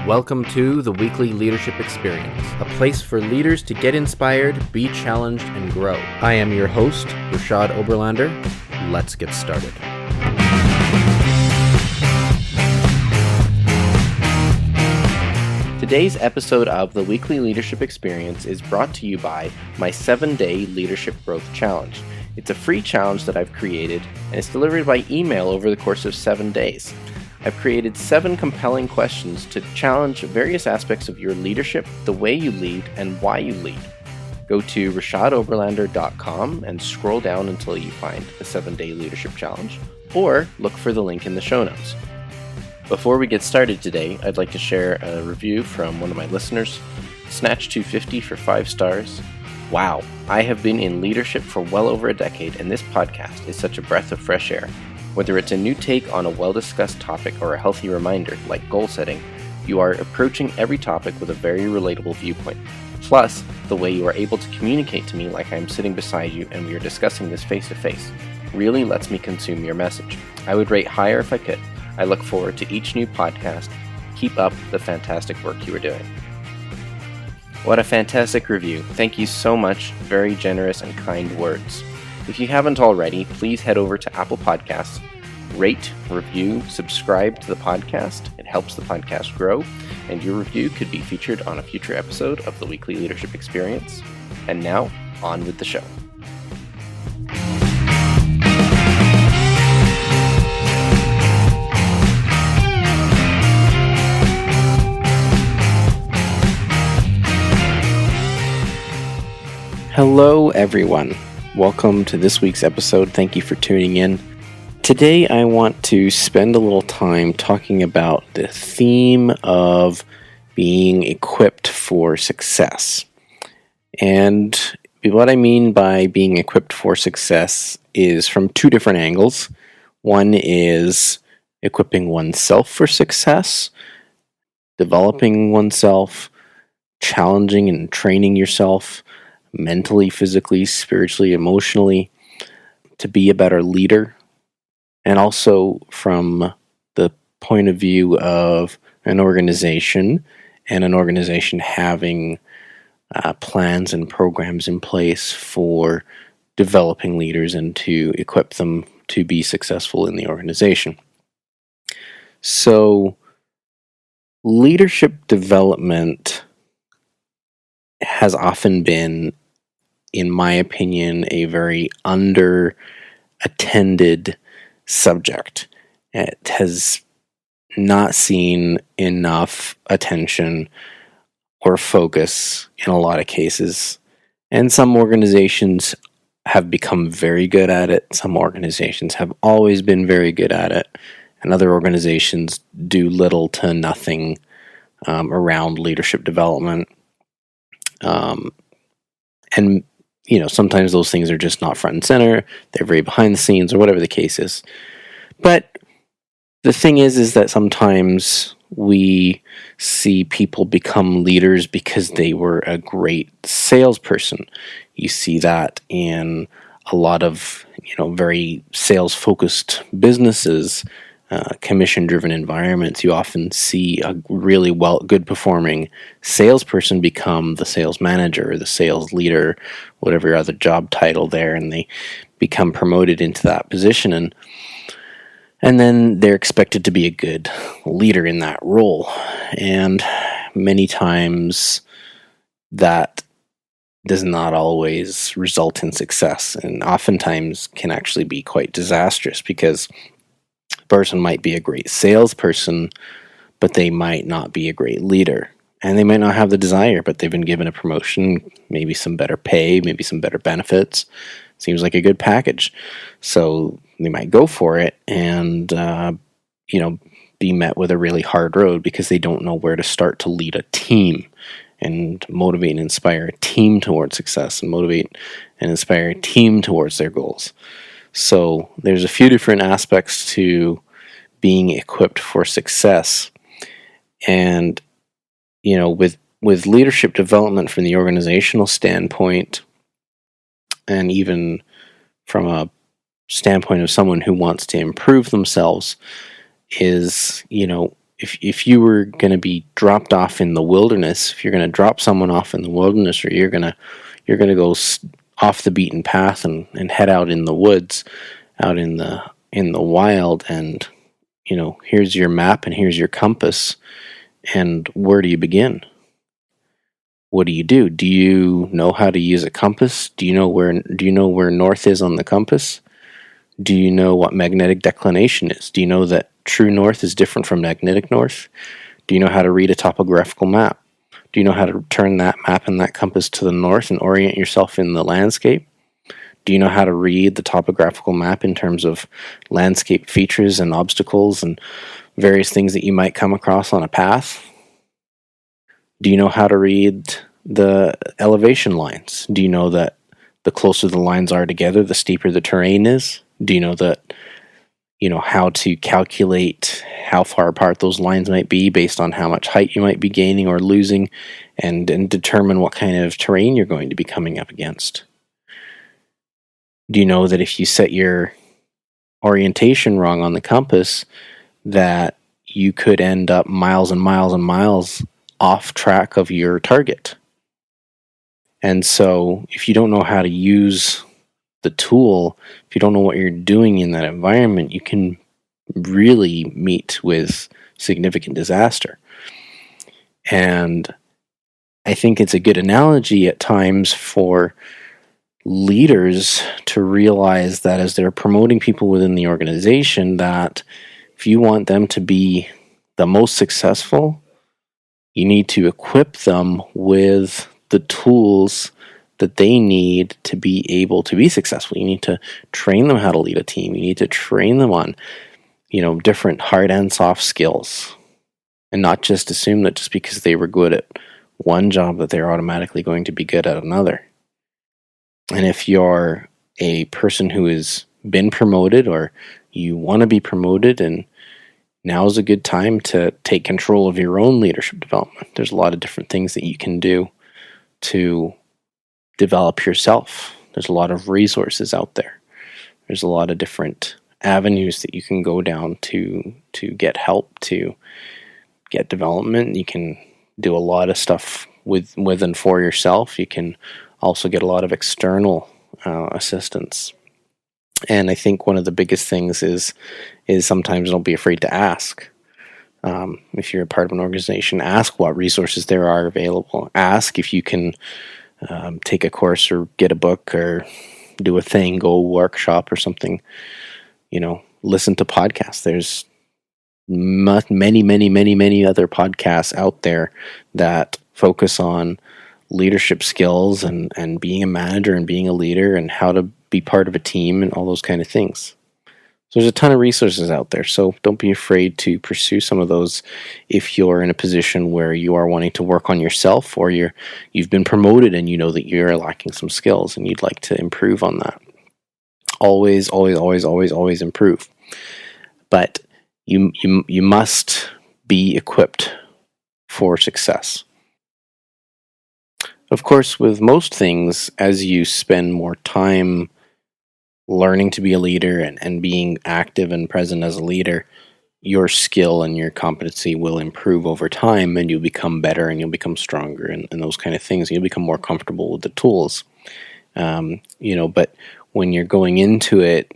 Welcome to the Weekly Leadership Experience, a place for leaders to get inspired, be challenged, and grow. I am your host, Reshad Oberlander. Let's get started. Today's episode of the Weekly Leadership Experience is brought to you by my 7-day Leadership Growth Challenge. It's a free challenge that I've created, and it's delivered by email over the course of 7 days. I've created 7 compelling questions to challenge various aspects of your leadership, the way you lead, and why you lead. Go to ReshadOberlander.com and scroll down until you find the 7-day leadership challenge, or look for the link in the show notes. Before we get started today, I'd like to share a review from one of my listeners, Snatch250 for 5 stars. Wow, I have been in leadership for well over a decade, and this podcast is such a breath of fresh air. Whether it's a new take on a well-discussed topic or a healthy reminder, like goal setting, you are approaching every topic with a very relatable viewpoint. Plus, the way you are able to communicate to me like I'm sitting beside you and we are discussing this face-to-face really lets me consume your message. I would rate higher if I could. I look forward to each new podcast. Keep up the fantastic work you are doing. What a fantastic review. Thank you so much. Very generous and kind words. If you haven't already, please head over to Apple Podcasts, rate, review, subscribe to the podcast. It helps the podcast grow, and your review could be featured on a future episode of the Weekly Leadership Experience. And now, on with the show. Hello, everyone. Welcome to this week's episode. Thank you for tuning in. Today, I want to spend a little time talking about the theme of being equipped for success. And what I mean by being equipped for success is from 2 different angles. One is equipping oneself for success, developing oneself, challenging and training yourself mentally, physically, spiritually, emotionally, to be a better leader. And also from the point of view of an organization, and an organization having plans and programs in place for developing leaders and to equip them to be successful in the organization. So, leadership development has often been, in my opinion, a very under-attended subject. It has not seen enough attention or focus in a lot of cases. And some organizations have become very good at it. Some organizations have always been very good at it. And other organizations do little to nothing around leadership development. And sometimes those things are just not front and center. They're very behind the scenes or whatever the case is. But the thing is that sometimes we see people become leaders because they were a great salesperson. You see that in a lot of, very sales-focused businesses, commission-driven environments. You often see a really good-performing salesperson become the sales manager or the sales leader, whatever other job title there, and they become promoted into that position, and then they're expected to be a good leader in that role. And many times that does not always result in success, and oftentimes can actually be quite disastrous, because person might be a great salesperson, but they might not be a great leader. And they might not have the desire, but they've been given a promotion, maybe some better pay, maybe some better benefits. Seems like a good package. So they might go for it and, be met with a really hard road because they don't know where to start to lead a team and motivate and inspire a team towards success and motivate and inspire a team towards their goals. So there's a few different aspects to being equipped for success. And, with leadership development from the organizational standpoint, and even from a standpoint of someone who wants to improve themselves, is, if you were going to be dropped off in the wilderness, if you're going to drop someone off in the wilderness, or you're going to go off the beaten path and head out in the woods, out in the wild, and here's your map and here's your compass, and where do you begin? What do you do? Do you know how to use a compass? Do you know where north is on the compass? Do you know what magnetic declination is? Do you know that true north is different from magnetic north? Do you know how to read a topographical map? Do you know how to turn that map and that compass to the north and orient yourself in the landscape? Do you know how to read the topographical map in terms of landscape features and obstacles and various things that you might come across on a path? Do you know how to read the elevation lines? Do you know that the closer the lines are together, the steeper the terrain is? Do you know how to calculate how far apart those lines might be based on how much height you might be gaining or losing, and determine what kind of terrain you're going to be coming up against? Do you know that if you set your orientation wrong on the compass, that you could end up miles and miles and miles off track of your target? And so if you don't know how to use the tool, if you don't know what you're doing in that environment, you can really meet with significant disaster. And I think it's a good analogy at times for leaders to realize that as they're promoting people within the organization, that if you want them to be the most successful, you need to equip them with the tools that they need to be able to be successful. You need to train them how to lead a team. You need to train them on, different hard and soft skills, and not just assume that just because they were good at one job that they're automatically going to be good at another. And if you're a person who has been promoted, or you want to be promoted, and now is a good time to take control of your own leadership development. There's a lot of different things that you can do to develop yourself. There's a lot of resources out there. There's a lot of different avenues that you can go down to get help, to get development. You can do a lot of stuff with and for yourself. You can also get a lot of external assistance. And I think one of the biggest things is sometimes don't be afraid to ask. If you're a part of an organization, ask what resources there are available. Ask if you can take a course or get a book or do a thing, go a workshop or something. Listen to podcasts. There's many other podcasts out there that focus on leadership skills and being a manager and being a leader and how to be part of a team and all those kind of things. So there's a ton of resources out there, so don't be afraid to pursue some of those if you're in a position where you are wanting to work on yourself, or you've been promoted and you know that you're lacking some skills and you'd like to improve on that. Always improve. But you must be equipped for success. Of course, with most things, as you spend more time learning to be a leader and being active and present as a leader, your skill and your competency will improve over time, and you'll become better and you'll become stronger and those kind of things. You'll become more comfortable with the tools. But when you're going into it,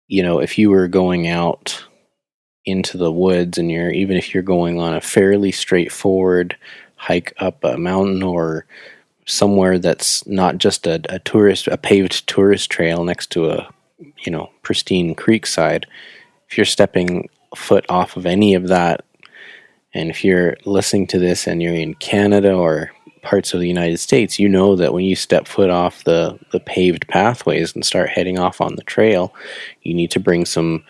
if you were going out into the woods and even if you're going on a fairly straightforward hike up a mountain, or somewhere that's not just a paved tourist trail next to a pristine creek side, if you're stepping foot off of any of that, and if you're listening to this and you're in Canada or parts of the United States, you know that when you step foot off the paved pathways and start heading off on the trail, you need to bring some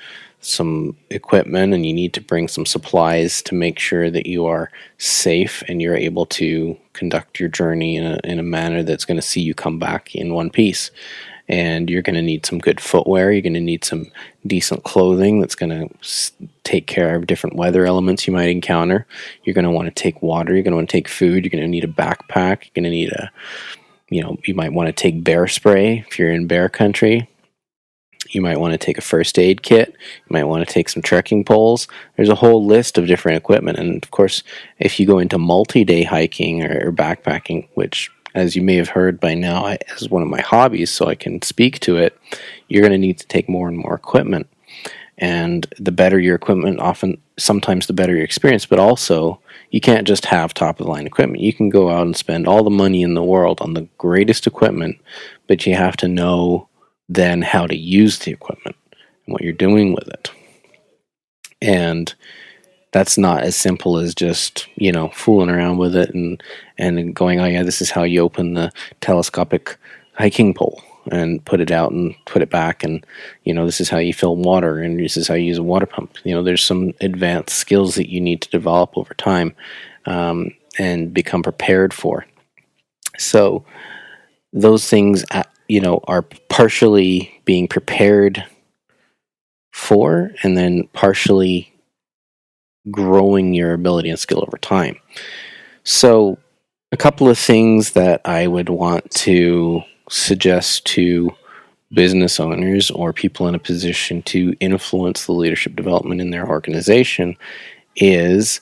equipment and you need to bring some supplies to make sure that you are safe and you're able to conduct your journey in a manner that's going to see you come back in one piece. And you're going to need some good footwear. You're going to need some decent clothing that's going to take care of different weather elements you might encounter. You're going to want to take water. You're going to want to take food. You're going to need a backpack. You're going to need you might want to take bear spray if you're in bear country. You might want to take a first aid kit. You might want to take some trekking poles. There's a whole list of different equipment. And of course, if you go into multi-day hiking or backpacking, which, as you may have heard by now, is one of my hobbies, so I can speak to it, you're going to need to take more and more equipment. And the better your equipment, sometimes the better your experience, but also you can't just have top-of-the-line equipment. You can go out and spend all the money in the world on the greatest equipment, but you have to know then how to use the equipment and what you're doing with it. And that's not as simple as just, fooling around with it and going, oh yeah, this is how you open the telescopic hiking pole and put it out and put it back, and this is how you fill water, and this is how you use a water pump. There's some advanced skills that you need to develop over time and become prepared for. So those things are partially being prepared for, and then partially growing your ability and skill over time. So a couple of things that I would want to suggest to business owners or people in a position to influence the leadership development in their organization is,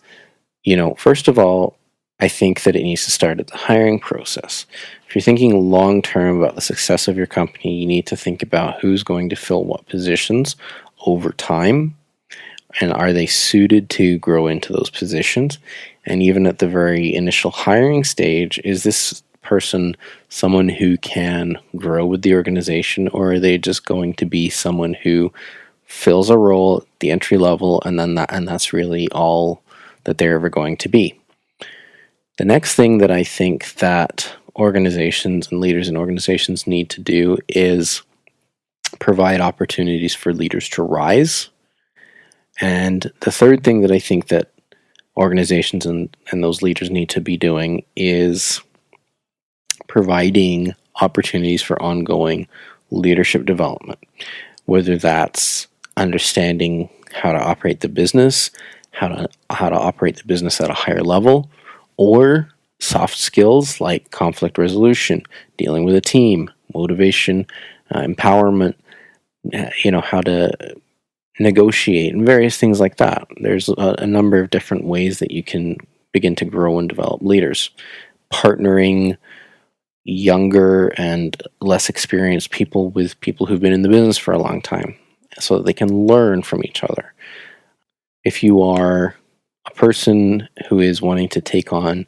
first of all, I think that it needs to start at the hiring process. If you're thinking long-term about the success of your company, you need to think about who's going to fill what positions over time, and are they suited to grow into those positions? And even at the very initial hiring stage, is this person someone who can grow with the organization, or are they just going to be someone who fills a role at the entry level and that's really all that they're ever going to be? The next thing that I think that organizations and leaders in organizations need to do is provide opportunities for leaders to rise. And the third thing that I think that organizations and those leaders need to be doing is providing opportunities for ongoing leadership development, whether that's understanding how to operate the business, how to operate the business at a higher level, or soft skills like conflict resolution, dealing with a team, motivation, empowerment, how to negotiate, and various things like that. There's a number of different ways that you can begin to grow and develop leaders. Partnering younger and less experienced people with people who've been in the business for a long time so that they can learn from each other. If you are a person who is wanting to take on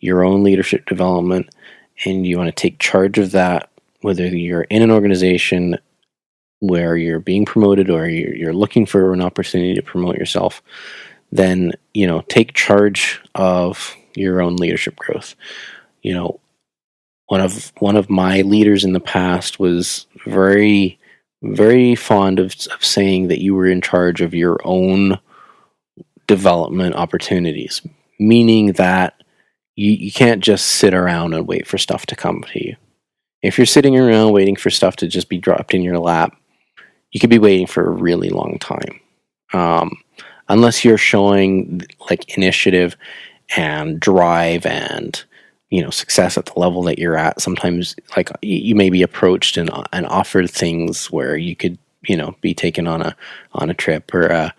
your own leadership development and you want to take charge of that, whether you're in an organization where you're being promoted or you're looking for an opportunity to promote yourself, then take charge of your own leadership growth. One of my leaders in the past was very, very fond of saying that you were in charge of your own development opportunities, meaning that you can't just sit around and wait for stuff to come to you. If you're sitting around waiting for stuff to just be dropped in your lap, you could be waiting for a really long time. Unless you're showing like initiative and drive and success at the level that you're at, sometimes like you may be approached and offered things where you could be taken on a trip or a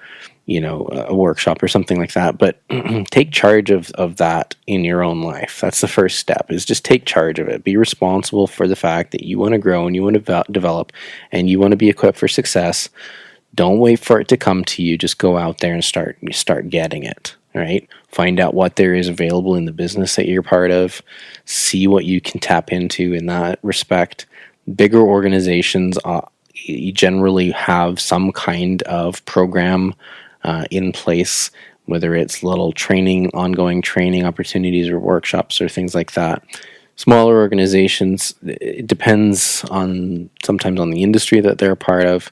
workshop or something like that. But take charge of that in your own life. That's the first step, is just take charge of it. Be responsible for the fact that you want to grow and you want to develop and you want to be equipped for success. Don't wait for it to come to you. Just go out there and start getting it. Right? Find out what there is available in the business that you're part of. See what you can tap into in that respect. Bigger organizations you generally have some kind of program in place, whether it's little ongoing training opportunities or workshops or things like that. Smaller organizations, it depends sometimes on the industry that they're a part of,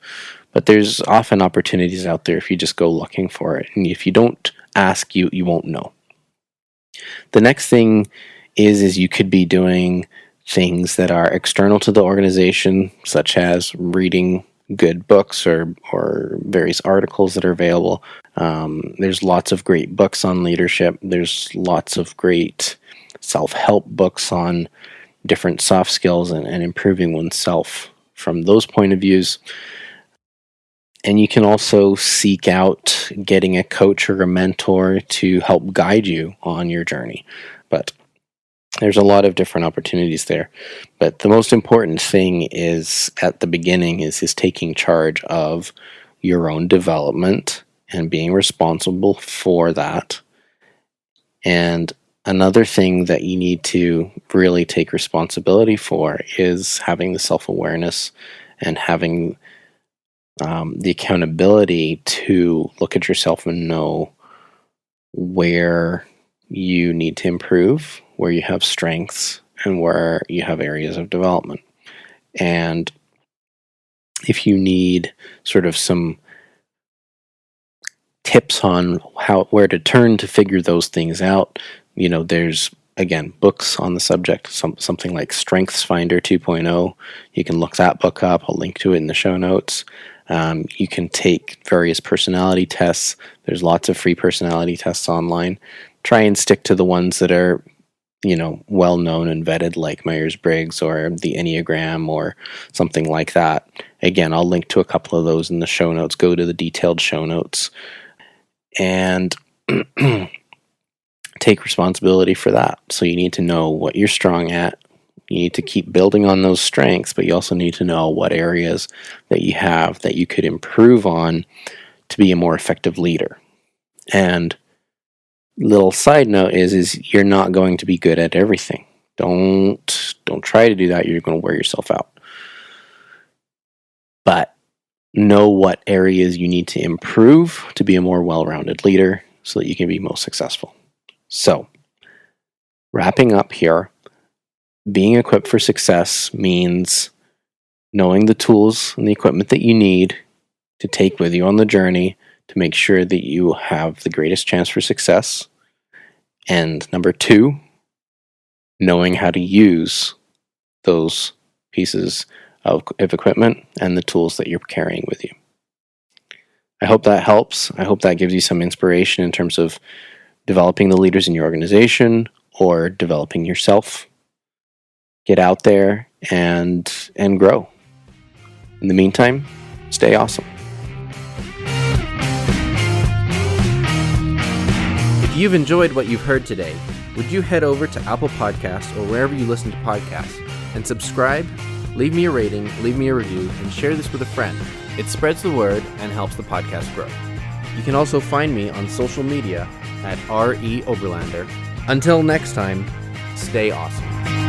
but there's often opportunities out there if you just go looking for it. And if you don't ask, you won't know. The next thing is you could be doing things that are external to the organization, such as reading good books or various articles that are available. There's lots of great books on leadership. There's lots of great self-help books on different soft skills and improving oneself from those point of views. And you can also seek out getting a coach or a mentor to help guide you on your journey. But there's a lot of different opportunities there. But the most important thing is at the beginning is taking charge of your own development and being responsible for that. And another thing that you need to really take responsibility for is having the self-awareness and having the accountability to look at yourself and know where you need to improve, where you have strengths, and where you have areas of development. And if you need sort of some tips on where to turn to figure those things out, there's again books on the subject, something like Strengths Finder 2.0. You can look that book up. I'll link to it in the show notes. You can take various personality tests. There's lots of free personality tests online. Try and stick to the ones that are, well known and vetted, like Myers-Briggs or the Enneagram or something like that. Again, I'll link to a couple of those in the show notes. Go to the detailed show notes and take responsibility for that. So you need to know what you're strong at. You need to keep building on those strengths, but you also need to know what areas that you have that you could improve on to be a more effective leader. And little side note is you're not going to be good at everything. Don't try to do that. You're going to wear yourself out. But know what areas you need to improve to be a more well-rounded leader so that you can be most successful. So, wrapping up here, being equipped for success means knowing the tools and the equipment that you need to take with you on the journey to make sure that you have the greatest chance for success. And number 2, knowing how to use those pieces of equipment and the tools that you're carrying with you. I hope that helps. I hope that gives you some inspiration in terms of developing the leaders in your organization or developing yourself. Get out there and grow. In the meantime, stay awesome. If you've enjoyed what you've heard today, would you head over to Apple Podcasts or wherever you listen to podcasts and subscribe, leave me a rating, leave me a review, and share this with a friend. It spreads the word and helps the podcast grow. You can also find me on social media at R.E. Oberlander. Until next time, stay awesome.